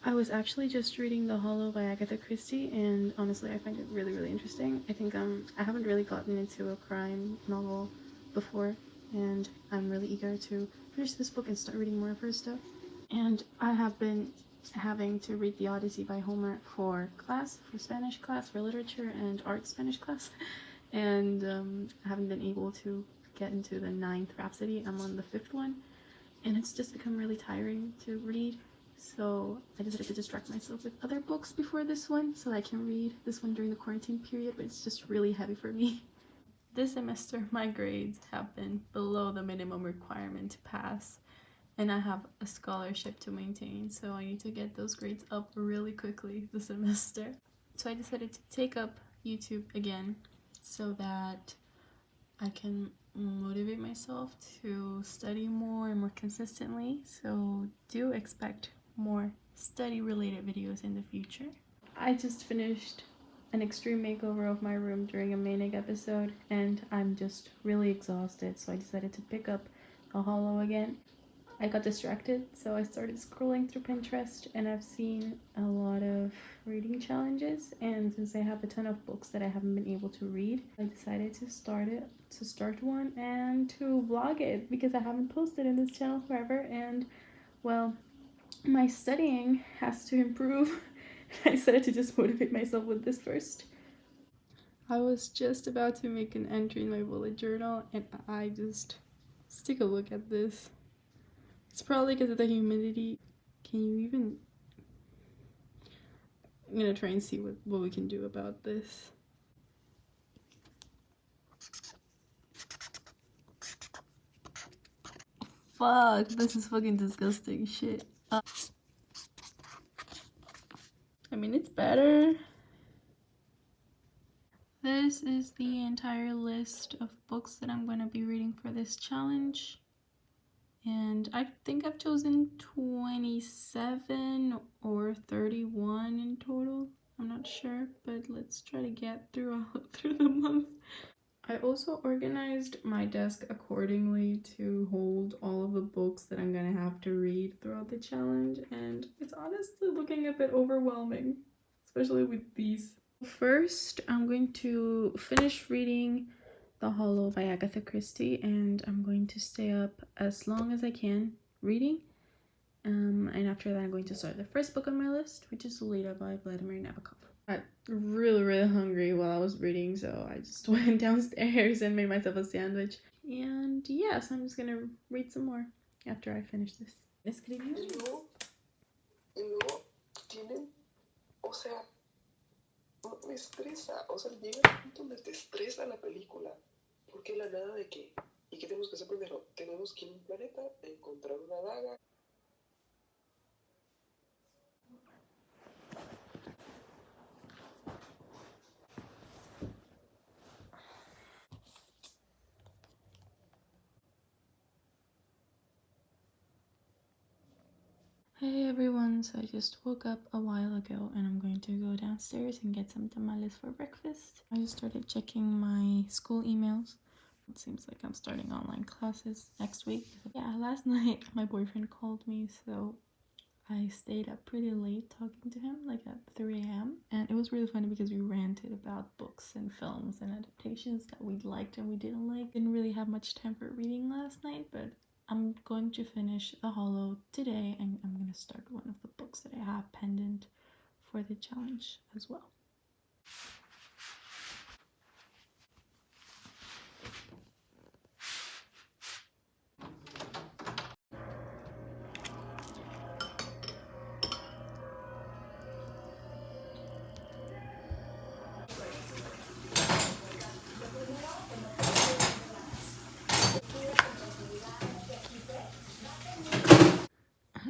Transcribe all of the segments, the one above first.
I was actually just reading The Hollow by Agatha Christie, and honestly I find it really interesting. I think I haven't really gotten into a crime novel before, and I'm really eager to finish this book and start reading more of her stuff. And I have been having to read The Odyssey by Homer for class, for Spanish class, for literature and art Spanish class, and I haven't been able to get into the 9th Rhapsody. I'm on the 5th one, and it's just become really tiring to read. So I decided to distract myself with other books before this one so I can read this one during the quarantine period, but it's just really heavy for me. This semester, my grades have been below the minimum requirement to pass, and I have a scholarship to maintain, so I need to get those grades up really quickly this semester. So I decided to take up YouTube again so that I can motivate myself to study more and more consistently. So do expect more study related videos in the future. I just finished an extreme makeover of my room during a Manic episode, and I'm just really exhausted, so I decided to pick up The Hollow again. I got distracted, so I started scrolling through Pinterest, and I've seen a lot of reading challenges, and since I have a ton of books that I haven't been able to read, I decided to start one and to vlog it, because I haven't posted in this channel forever, and well, my studying has to improve. I decided to just motivate myself with this first. I was just about to make an entry in my bullet journal, and let's take a look at this. It's probably because of the humidity. Can you even... I'm gonna try and see what we can do about this. Fuck, this is fucking disgusting shit. I mean, it's better. This is the entire list of books that I'm gonna be reading for this challenge. And I think I've chosen 27 or 31 in total. I'm not sure, but let's try to get through the month. I also organized my desk accordingly to hold all of the books that I'm gonna have to read throughout the challenge, and it's honestly looking a bit overwhelming, especially with these. First, I'm going to finish reading The Hollow by Agatha Christie, and I'm going to stay up as long as I can reading. And after that, I'm going to start the first book on my list, which is Lolita by Vladimir Nabokov. I got really hungry while I was reading, so I just went downstairs and made myself a sandwich. And yes, I'm just gonna read some more after I finish this. Y luego tienen, o sea, me estresa, o sea, llega un punto donde te estresa la película, porque la nada de que, ¿y qué tenemos que hacer primero? Tenemos que ir a un planeta, encontrar una daga. Hey everyone, so I just woke up a while ago and I'm going to go downstairs and get some tamales for breakfast. I just started checking my school emails. It seems like I'm starting online classes next week. Yeah, last night my boyfriend called me, so I stayed up pretty late talking to him, like at 3 a.m. And it was really funny because we ranted about books and films and adaptations that we liked and we didn't like. Didn't really have much time for reading last night, but I'm going to finish The Hollow today, and I'm going to start one of the books that I have pending for the challenge as well.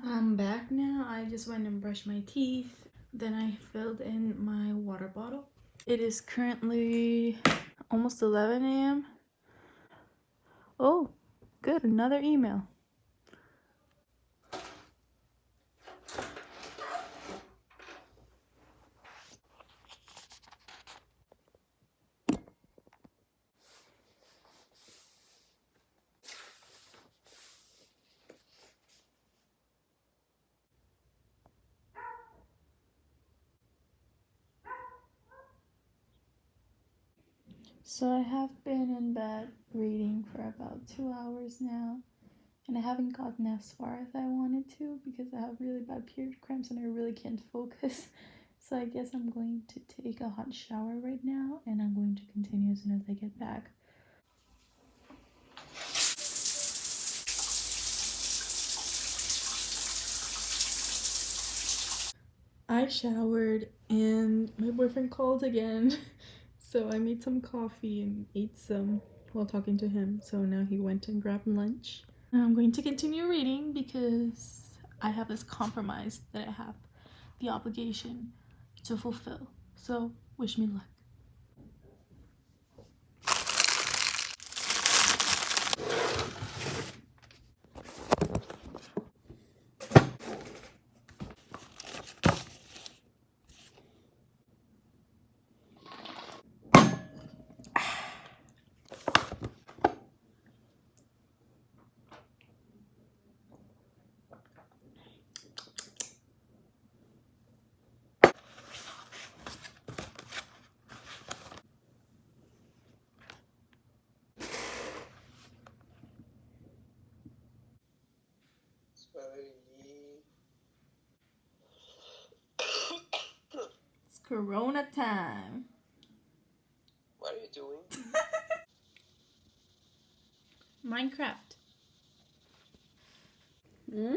I'm back now. I just went and brushed my teeth. Then I filled in my water bottle. It is currently almost 11 a.m. Oh, good. Another email. So I have been in bed reading for about 2 hours now, and I haven't gotten as far as I wanted to because I have really bad period cramps and I really can't focus. So I guess I'm going to take a hot shower right now, and I'm going to continue as soon as I get back. I showered and my boyfriend called again. So I made some coffee and ate some while talking to him. So now he went and grabbed lunch. I'm going to continue reading because I have this compromise that I have the obligation to fulfill. So wish me luck. It's Corona time. What are you doing? Minecraft. Hmm?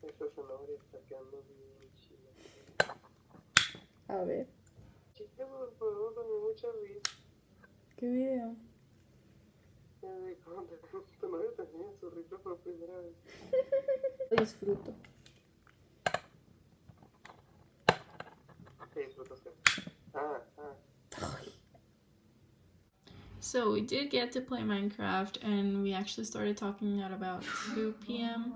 Esta zanahoria está quedando bien chila. A ver. Chica, por favor, dame mucha risa. ¿Qué video? Cuando tu novio tenía su risa por primera vez. Disfruto. ¿Qué disfrutas? So we did get to play Minecraft, and we actually started talking at about 2 p.m.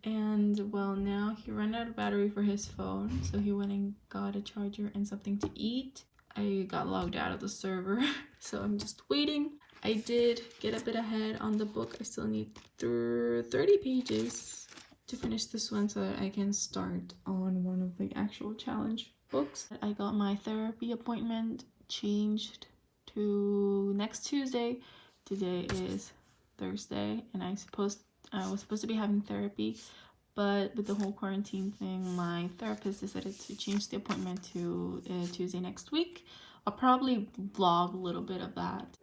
And well, now he ran out of battery for his phone, so he went and got a charger and something to eat. I got logged out of the server, so I'm just waiting. I did get a bit ahead on the book. I still need 30 pages to finish this one so that I can start on one of the actual challenge books. I got my therapy appointment changed to next Tuesday. Today is Thursday, and I was supposed to be having therapy, but with the whole quarantine thing, my therapist decided to change the appointment to Tuesday next week. I'll probably vlog a little bit of that.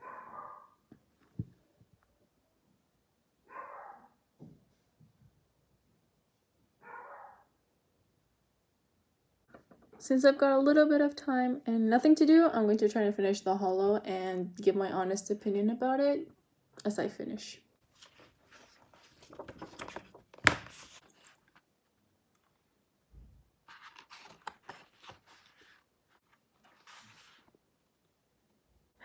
Since I've got a little bit of time and nothing to do, I'm going to try to finish the Hollow and give my honest opinion about it as I finish.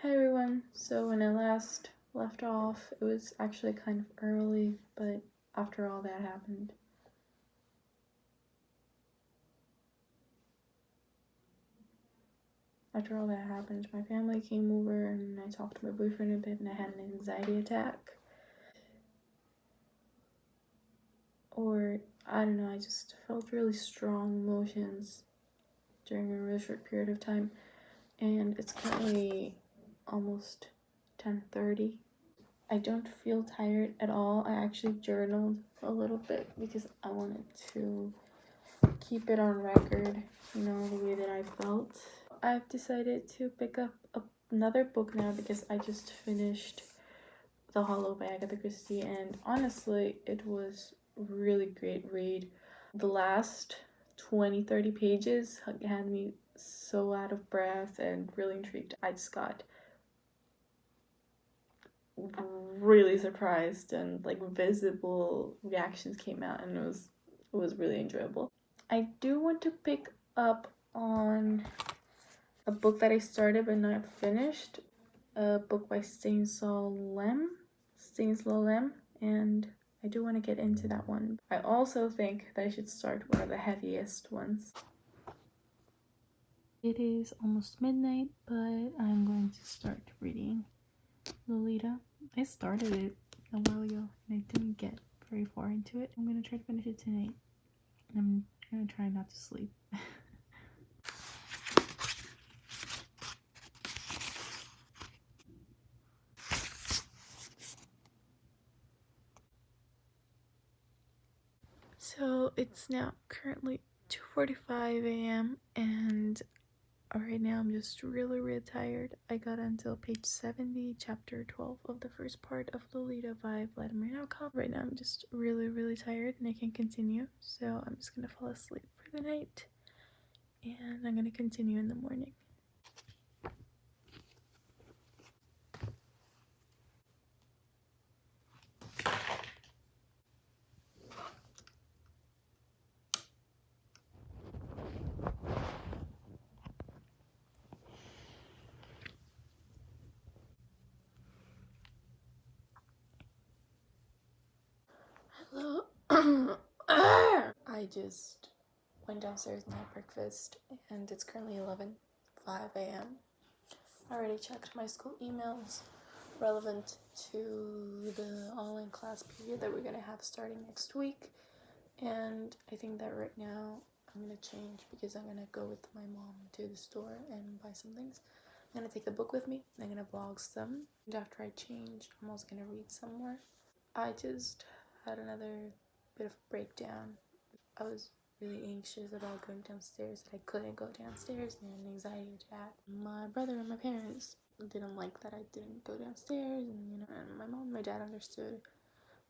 Hi everyone, so when I last left off, it was actually kind of early, but after all that happened, my family came over and I talked to my boyfriend a bit and I had an anxiety attack. Or, I don't know, I just felt really strong emotions during a really short period of time. And it's currently almost 10:30. I don't feel tired at all. I actually journaled a little bit because I wanted to keep it on record, you know, the way that I felt. I've decided to pick up another book now because I just finished The Hollow by Agatha Christie, and honestly, it was a really great read. The last 20-30 pages had me so out of breath and really intrigued. I just got really surprised, and like visible reactions came out, and it was really enjoyable. I do want to pick up on a book that I started but not finished, a book by Stanislaw Lem, and I do want to get into that one. I also think that I should start one of the heaviest ones. It is almost midnight, but I'm going to start reading Lolita. I started it a while ago and I didn't get very far into it. I'm going to try to finish it tonight. I'm going to try not to sleep. It's now currently 2:45 a.m. and right now I'm just really tired. I got until page 70, chapter 12 of the first part of Lolita by Vladimir Nabokov. Right now I'm just really tired and I can't continue, so I'm just gonna fall asleep for the night and I'm gonna continue in the morning. Hello. I just went downstairs and had breakfast and it's currently 11:05 a.m. I already checked my school emails relevant to the online class period that we're gonna have starting next week, and I think that right now I'm gonna change because I'm gonna go with my mom to the store and buy some things. I'm gonna take the book with me. I'm gonna vlog some, and after I change I'm also gonna read some more. I just had another bit of a breakdown. I was really anxious about going downstairs. I couldn't go downstairs and anxiety attack. My brother and my parents didn't like that I didn't go downstairs, and and my mom and my dad understood.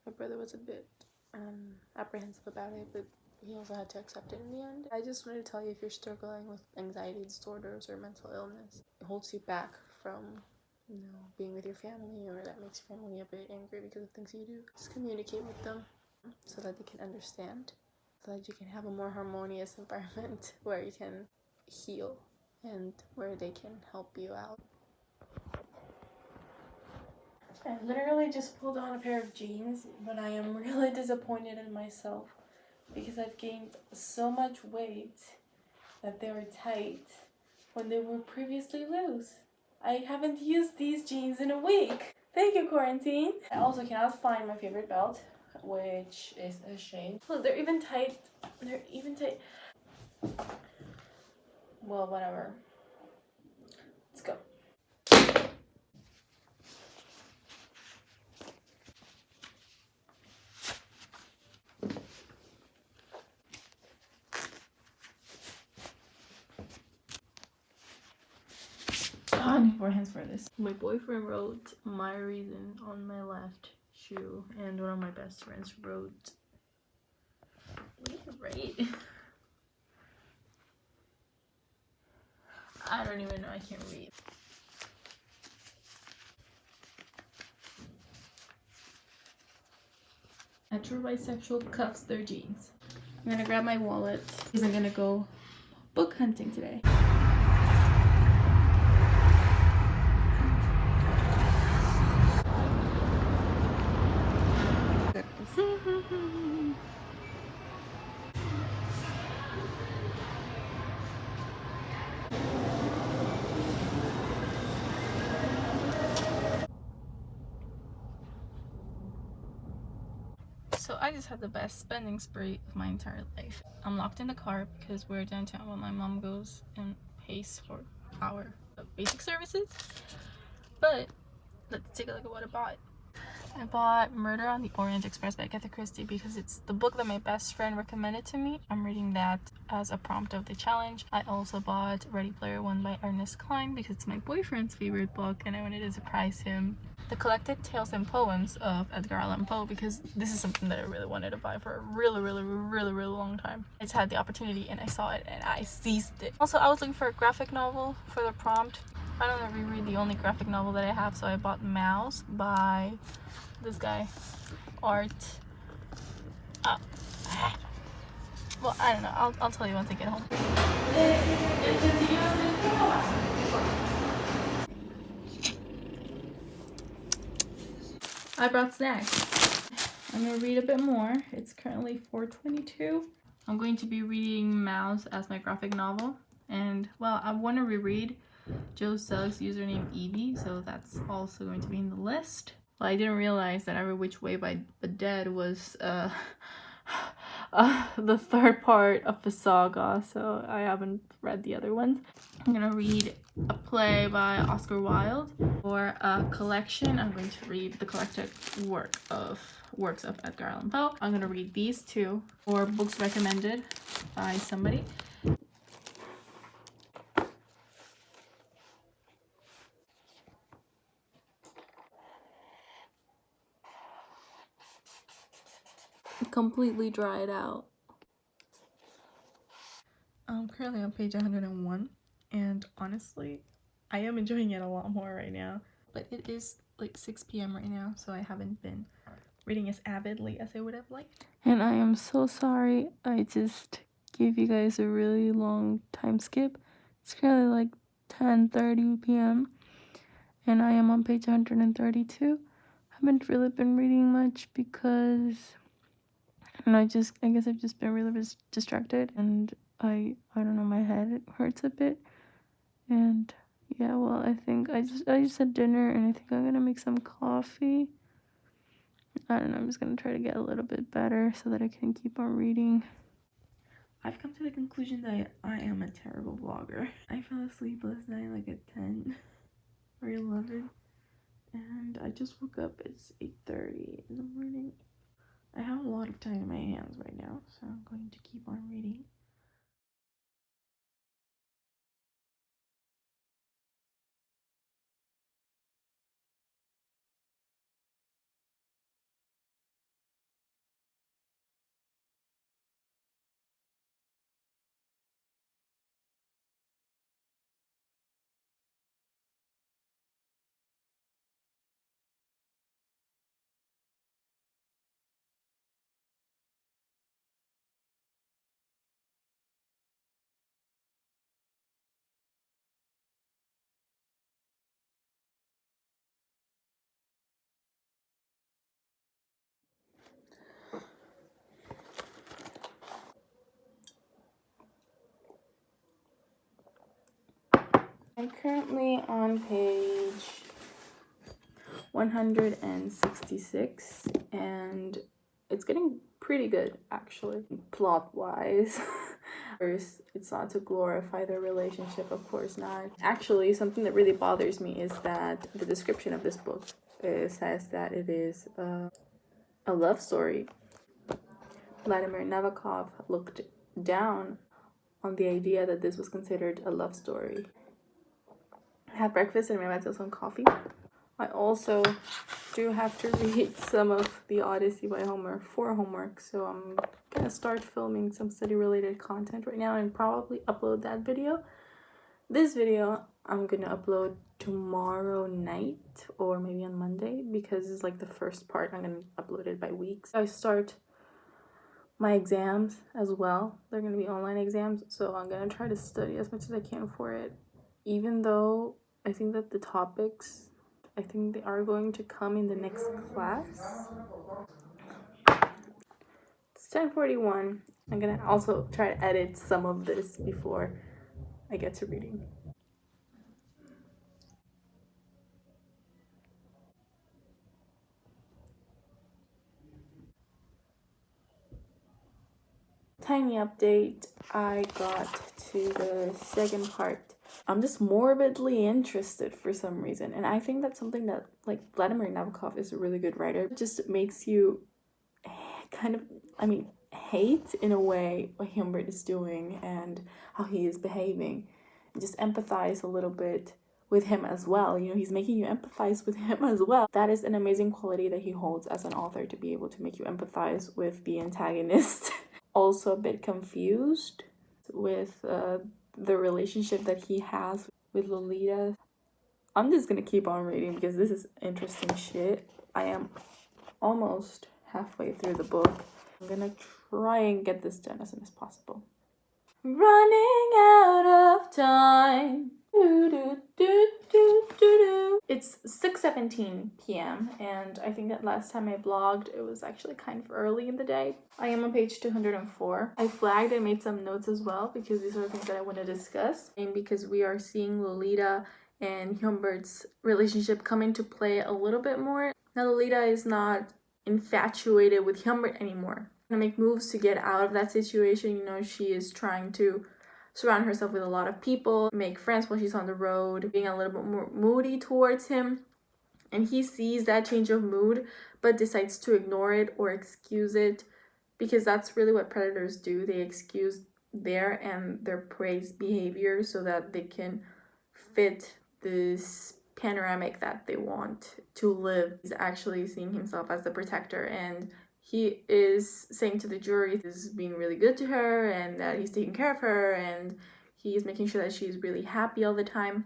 My brother was a bit apprehensive about it, but he also had to accept it in the end. I just wanted to tell you, if you're struggling with anxiety disorders or mental illness, it holds you back from being with your family, or that makes your family a bit angry because of things you do, just communicate with them so that they can understand, so that you can have a more harmonious environment where you can heal and where they can help you out. I literally just pulled on a pair of jeans, but I am really disappointed in myself because I've gained so much weight that they were tight when they were previously loose. I haven't used these jeans in a week. Thank you, quarantine. I also cannot find my favorite belt, which is a shame. Look, they're even tight. They're even tight. Well, whatever. Let's go. I need more hands for this. My boyfriend wrote my reason on my left shoe, and one of my best friends wrote, right? I don't even know, I can't read. Heterobisexual cuffs their jeans. I'm gonna grab my wallet because I'm gonna go book hunting today. So I just had the best spending spree of my entire life. I'm locked in the car because we're downtown when my mom goes and pays for our basic services. But let's take a look at what I bought. I bought Murder on the Orient Express by Agatha Christie because it's the book that my best friend recommended to me. I'm reading that as a prompt of the challenge. I also bought Ready Player One by Ernest Cline because it's my boyfriend's favorite book and I wanted to surprise him. The Collected Tales and Poems of Edgar Allan Poe because this is something that I really wanted to buy for a really long time. I just had the opportunity and I saw it and I seized it. Also, I was looking for a graphic novel for the prompt. I don't want to reread the only graphic novel that I have, so I bought Mouse by this guy, Art. Well, I don't know. I'll tell you once I get home. I brought snacks. I'm gonna read a bit more. It's currently 4:22. I'm going to be reading Mouse as my graphic novel, and well, I want to reread Joe Suggs' Username Evie, so that's also going to be in the list. Well, I didn't realize that Every Which Way by the Dead was the third part of the saga, so I haven't read the other ones. I'm gonna read a play by Oscar Wilde. For a collection, I'm going to read the collected work of works of Edgar Allan Poe. I'm gonna read these two, or books recommended by somebody. Completely dried out. I'm currently on page 101, and honestly, I am enjoying it a lot more right now. But it is like 6 p.m. right now, so I haven't been reading as avidly as I would have liked. And I am so sorry, I just gave you guys a really long time skip. It's currently like 10:30 p.m. and I am on page 132. I haven't really been reading much because, and I guess I've just been really distracted, and I don't know, my head hurts a bit. And yeah, well, I think I just had dinner, and I think I'm gonna make some coffee. I don't know, I'm just gonna try to get a little bit better so that I can keep on reading. I've come to the conclusion that I am a terrible vlogger. I fell asleep last night like at 10 or 11, and I just woke up. It's 8:30 in the morning. I have a lot of time in my hands right now, so I'm going to keep on reading. I'm currently on page 166, and it's getting pretty good actually, plot wise. First, it's not to glorify their relationship, of course not. Actually, something that really bothers me is that the description of this book says that it is a love story. Vladimir Nabokov looked down on the idea that this was considered a love story. I had breakfast and made myself some coffee. I also do have to read some of The Odyssey by Homer for homework, so I'm gonna start filming some study related content right now and probably upload that video. This video I'm gonna upload tomorrow night or maybe on Monday, because it's like the first part. I'm gonna upload it by weeks. I start my exams as well. They're gonna be online exams, so I'm gonna try to study as much as I can for it, even though I think that the topics, I think they are going to come in the next class. It's 10:41. I'm gonna also try to edit some of this before I get to reading. Tiny update, I got to the second part. I'm just morbidly interested for some reason, and I think that's something that, like, Vladimir Nabokov is a really good writer. It just makes you kind of, hate in a way what Humbert is doing and how he is behaving, and just empathize a little bit with him as well. You know, he's making you empathize with him as well. That is an amazing quality that he holds as an author, to be able to make you empathize with the antagonist. Also a bit confused with the relationship that he has with Lolita. I'm just gonna keep on reading because this is interesting shit. I am almost halfway through the book. I'm gonna try and get this done as soon as possible. Running out of time. It's 6:17 p.m. and I think that last time I vlogged, it was actually kind of early in the day. I am on page 204. I flagged and made some notes as well because these are the things that I want to discuss, and because we are seeing Lolita and Humbert's relationship come into play a little bit more. Now Lolita is not infatuated with Humbert anymore. To make moves to get out of that situation. You know, she is trying to surround herself with a lot of people, make friends while she's on the road, being a little bit more moody towards him. And he sees that change of mood but decides to ignore it or excuse it, because that's really what predators do. They excuse their and their prey's behavior so that they can fit this panoramic that they want to live. He's actually seeing himself as the protector, and he is saying to the jury he's being really good to her and that he's taking care of her and he's making sure that she's really happy all the time.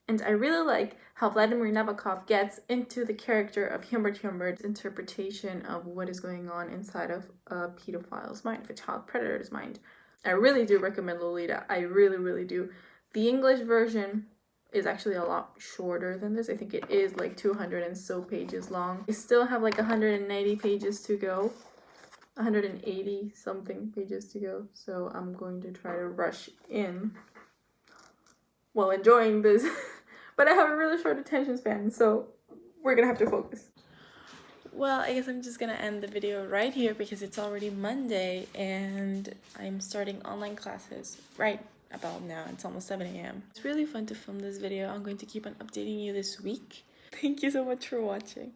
And I really like how Vladimir Nabokov gets into the character of Humbert Humbert's interpretation of what is going on inside of a pedophile's mind, of a child predator's mind. I really do recommend Lolita. I really, really do. The English version is actually a lot shorter than this. I think it is like 200 and so pages long. I still have like 190 pages to go. 180 something pages to go. So I'm going to try to rush in while enjoying this. But I have a really short attention span, so we're gonna have to focus. Well, I guess I'm just gonna end the video right here because it's already Monday and I'm starting online classes right about now. It's almost 7 a.m. It's really fun to film this video. I'm going to keep on updating you this week. Thank you so much for watching.